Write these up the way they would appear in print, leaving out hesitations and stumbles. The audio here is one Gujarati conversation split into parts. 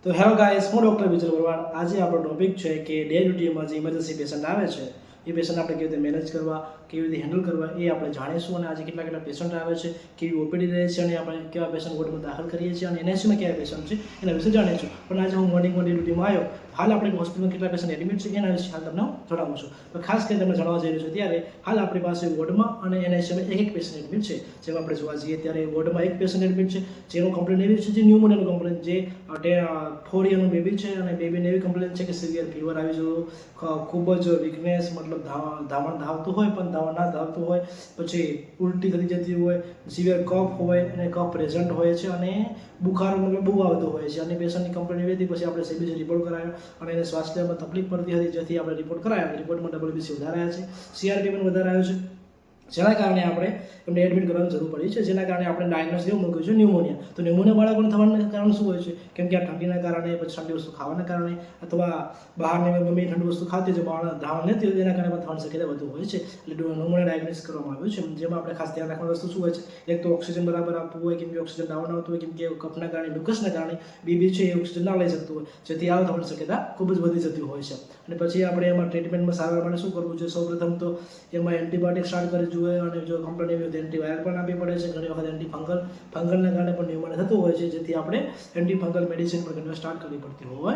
તો હેલો ગાઈસ, હું ડૉક્ટર વિજય ભરવાડ. આજે આપણો ટોપિક છે કે ડે ડ્યુટીમાં જે ઇમરજન્સી પેશન્ટ આવે છે એ પેશન્ટ આપણે કેવી રીતે મેનેજ કરવા, કેવી રીતે હેન્ડલ કરવા એ આપણે જાણીશું. અને આજે કેટલા પેશન્ટ આવે છે, કેવી ઓપીડી રહે છે અને આપણે કેવા પેશન્ટ વોર્ડમાં દાખલ કરીએ છીએ અને એનઆઈસીયુમાં કેવા પેશન્ટ છે એના વિશે જાણીશું. પણ આજે હું મોર્નિંગમાં ડે ડ્યુટીમાં આવ્યો, હાલ આપણે હોસ્પિટલમાં કેટલા પેશન્ટ એડમિટ છે એના વિશે હાલ તમને જણાવું છું. તો ખાસ કરીને તમને જણાવવા જઈ રહ્યું છું ત્યારે હાલ આપણી પાસે વોર્ડમાં અને એનઆઈસીયુમાં એક પેશન્ટ એડમિટ છે. જેમાં આપણે જોવા જઈએ ત્યારે વોર્ડમાં એક પેશન્ટ એડમિટ છે જેનું કમ્પ્લેન એવી છે જે ન્યુમોનિયાનું કમ્પ્લેન, જે 4 યરનું બેબી છે અને બેબીને એવી કમ્પ્લેન છે કે સિવિયર ફીવર આવી જવું, ખૂબ જ વીકનેસ, મતલબ ધાવણ ધાવતું હોય પણ ધાવણ ના ધાવતું હોય, પછી ઉલટી થઈ જતી હોય, સિવિયર કફ હોય અને કફ પ્રેઝન્ટ હોય છે અને બુખાર મતલબ બહુ આવતો હોય છે. અને પેશન્ટની કમ્પ્લેન એવી હતી, પછી આપણે સીબીસી રિપોર્ટ કરાવ્યો અને એને શ્વાસ લેવામાં તકલીફ પડતી હતી, જેથી આપણે રિપોર્ટ કરાવ્યો. રિપોર્ટમાં WBC વધારે આવ્યા છે, CRP પણ વધારે આવ્યો છે, જેના કારણે આપણે એમને એડમિટ કરવાની જરૂર પડી છે. જેના કારણે આપણે ડાયગ્નોસ એવું મૂક્યું છે ન્યુમોનિયા. તો ન્યુમોનિયા બાળકોને થવાનું કારણ શું હોય છે? કેમ કે આ ઠંડીના કારણે, પછી ઠંડી વસ્તુ ખાવાના કારણે, અથવા બહારની ગમે ઠંડી વસ્તુ ખાતી છે પણ ધાવણ નથી હોય એના કારણે પણ થવાની શક્યતા વધુ હોય છે. એટલે ન્યુમોનિયા ડાયગ્નોસ કરવામાં આવ્યું છે. જેમાં આપણે ખાસ ધ્યાન રાખવાની વસ્તુ શું હોય છે? એક તો ઓક્સિજન બરાબર આપવું હોય, કેમ કે ઓક્સિજન ડાઉન આવતું હોય, કેમ કે કફના કારણે, મ્યુકસના કારણે બેબી છે એ ઓક્સિજન ના લઈ શકતું હોય, જેથી આવ થવાની શક્યતા ખૂબ જ વધી જતી હોય છે. અને પછી આપણે એમાં ટ્રીટમેન્ટમાં સારવાર માટે શું કરવું જોઈએ? સૌપ્રથમ તો એમાં એન્ટીબાયોટિક સ્ટાર્ટ કરવી જોઈએ અને જો કમ્પ્લેન એવી હોય તો એન્ટીવાયરલ પણ આપવી પડે છે. ઘણી વખત ફંગલના કારણે પણ ન્યુમોનિયા થતું હોય છે, જેથી આપણે એન્ટીફંગલ મેડિસિન પણ ઘણી સ્ટાર્ટ કરવી પડતી હોય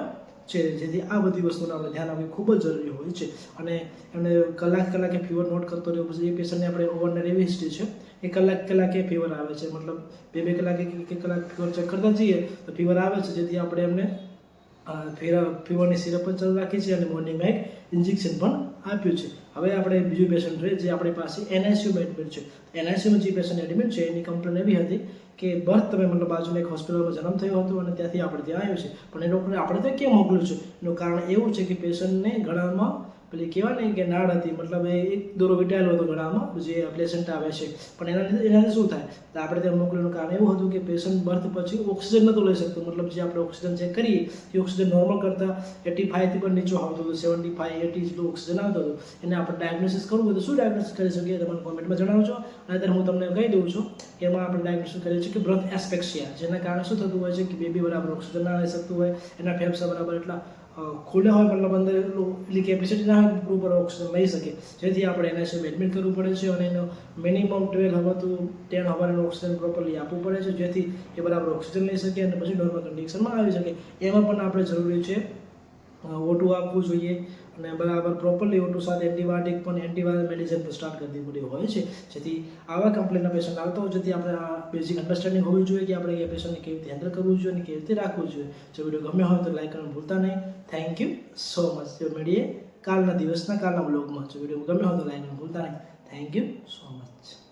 છે. જેથી આ બધી વસ્તુને આપણે ધ્યાન આપવું ખૂબ જ જરૂરી હોય છે. અને એમને કલાકે ફીવર નોટ કરતો રહ્યો. પછી એ પેશન્ટને આપણે ઓવરનાઇટ એવી હિસ્ટ્રી છે એ કલાકે ફીવર આવે છે, મતલબ 2 કલાકે એક કલાક ફીવર ચેક કરતા જઈએ તો ફીવર આવે છે, જેથી આપણે એમને ફીવરની સિરપ પણ ચાલુ રાખી છે અને મોર્નિંગમાં એક ઇન્જેક્શન પણ આપ્યું છે. હવે આપણે બીજું પેશન્ટ છે જે આપણી પાસે એનઆઈસીયુમાં એડમિટ છે. એનઆઈસીયુમાં જે પેશન્ટ એડમિટ છે એની કમ્પ્લેન એવી હતી કે બર્થ તમે મતલબ બાજુની એક હોસ્પિટલમાં જન્મ થયો હતો અને ત્યાંથી આપણે ત્યાં આવ્યું છે, પણ એ ડૉક્ટરે આપણે ત્યાં કેમ મોકલ્યું છે? એનું કારણ એવું છે કે પેશન્ટને ગળામાં પેલી કહેવાય ને કે નાળ હતી, મતલબ એ એક દોરો વીંટાયેલો હતો ગળામાં, જે પેશન્ટ આવે છે. પણ એનાથી શું થાય? તો આપણે ત્યાં મોકલવાનું કારણ એવું હતું કે પેશન્ટ બર્થ પછી ઓક્સિજન નહોતું લઈ શકતું. મતલબ જે આપણે ઓક્સિજન ચેક કરીએ એ ઓક્સિજન નોર્મલ કરતાં 85થી પણ નીચો આવતો હતો, 75-80 જેટલું ઓક્સિજન આવતો હતો. એને આપણે ડાયગ્નોસિસ કરવું હોય તો શું ડાયગ્નોસિસ કરી શકીએ? તમારે કોમેન્ટમાં જણાવજો. અને અત્યારે હું તમને કહી દઉં છું કે એમાં આપણે ડાયગ્નોસિસ કરીએ છીએ કે બ્રથ એસ્ફેક્સિયા, જેના કારણે શું થતું હોય છે કે બેબી બરાબર ઓક્સિજન ના લઈ શકતું હોય, એના ફેફસા બરાબર એટલા ખુલ્લા હોય, મતલબ અંદર એટલી કેપેસિટી ના હોય ઉપર ઓક્સિજન લઈ શકે, જેથી આપણે એનઆઈસીયુમાં એડમિટ કરવું પડે છે. અને એનો મિનિમમ 12 અવર to 10 અવર એનું ઓક્સિજન પ્રોપરલી આપવું પડે છે, જેથી એ બરાબર ઓક્સિજન લઈ શકે અને પછી નોર્મલ કન્ડિશનમાં આવી શકે. એમાં પણ આપણે જરૂરી છે O2 આપવું જોઈએ અને બરાબર પ્રોપરલી O2 સાથે એન્ટીબાયોટિક પણ એન્ટીવાયરલ મેડિસિન પણ સ્ટાર્ટ કરવી પડી હોય છે. જેથી આવા કમ્પ્લેનના પેશન્ટ આવતા હોય, જેથી આપણે આ બેઝિક અન્ડરસ્ટેન્ડિંગ હોવી જોઈએ કે આપણે એ પેશન્ટને કેવી રીતે હેન્ડલ કરવું જોઈએ અને કેવી રીતે રાખવું જોઈએ. જો વિડીયો ગમ્યો હોય તો લાઈક કરવાનું ભૂલતા નહીં. Thank you so much. જો મળીએ કાલના બ્લોગમાં. જો વિડીયો ગમ્યો હોય તો લાઈક કરવાનું ભૂલતા નહીં. Thank you so much.